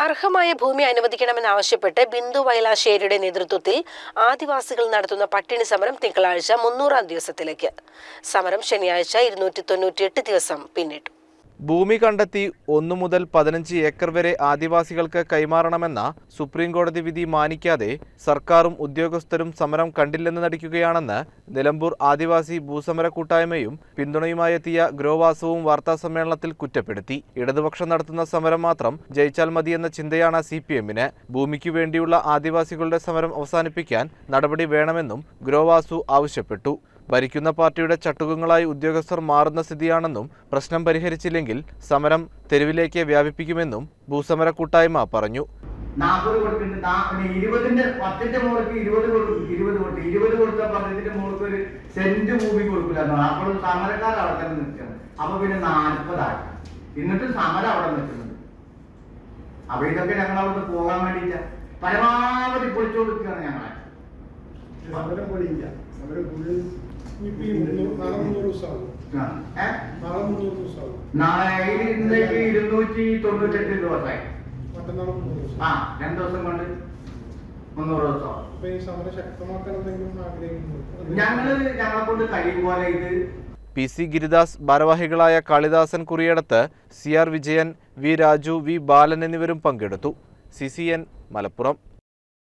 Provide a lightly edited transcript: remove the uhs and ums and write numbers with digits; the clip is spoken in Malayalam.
അർഹമായ ഭൂമി അനുവദിക്കണമെന്നാവശ്യപ്പെട്ട് ബിന്ദു വയലാശ്ശേരിയുടെ നേതൃത്വത്തിൽ ആദിവാസികൾ നടത്തുന്ന പട്ടിണി സമരം തിങ്കളാഴ്ച 300-ാം ദിവസത്തിലേക്ക്. സമരം ശനിയാഴ്ച 298 ദിവസം പിന്നിട്ടു. ഭൂമി കണ്ടെത്തി 1 മുതൽ 15 ഏക്കർ വരെ ആദിവാസികൾക്ക് കൈമാറണമെന്ന സുപ്രീം കോടതി വിധി മാനിക്കാതെ സർക്കാരും ഉദ്യോഗസ്ഥരും സമരം കണ്ടില്ലെന്ന് നടിക്കുകയാണെന്ന് നിലമ്പൂർ ആദിവാസി ഭൂസമര കൂട്ടായ്മയും പിന്തുണയുമായെത്തിയ ഗ്രോവാസവും വാർത്താസമ്മേളനത്തിൽ കുറ്റപ്പെടുത്തി. ഇടതുപക്ഷം നടത്തുന്ന സമരം മാത്രം ജയിച്ചാൽ മതിയെന്ന ചിന്തയാണ് CPM-ന്. ഭൂമിക്കു വേണ്ടിയുള്ള ആദിവാസികളുടെ സമരം അവസാനിപ്പിക്കാൻ നടപടി വേണമെന്നും ഗ്രോവാസു ആവശ്യപ്പെട്ടു. ഭരിക്കുന്ന പാർട്ടിയുടെ ചട്ടുകങ്ങളായി ഉദ്യോഗസ്ഥർ മാറുന്ന സ്ഥിതിയാണെന്നും പ്രശ്നം പരിഹരിച്ചില്ലെങ്കിൽ സമരം തെരുവിലേക്ക് വ്യാപിപ്പിക്കുമെന്നും ഭൂസമര കൂട്ടായ്മ പറഞ്ഞു. 40 ഒരു സെന്റ് ഭൂമി കൊടുക്കില്ല. അപ്പോൾ സമരക്കാർ അവിടെ തന്നെ നിൽക്കണം. അപ്പൊ പിന്നെ 40 ആയി. എന്നിട്ട് സമരം അവിടെ നിൽക്കുന്നുണ്ട്. അപ്പൊ ഇതൊക്കെ ഞങ്ങൾ അവിടെ പോകാൻ വേണ്ടിയില്ല, പരമാവധി പൊളിച്ചു കൊടുക്കുകയാണ് ഞങ്ങളെ. സമരം പൊളിയില്ല, സമരം നാളെ 298 ദിവസമായി. 2 ദിവസം കൊണ്ട് 300 ദിവസം. ഞങ്ങളെ കൊണ്ട് കഴിയും പോലെ ഇത് PC ഗിരിദാസ് ഭാരവാഹികളായ Kalidasan Kuriyedath, CR Vijayan, V Raju, V ബാലൻ എന്നിവരും പങ്കെടുത്തു. CCN മലപ്പുറം.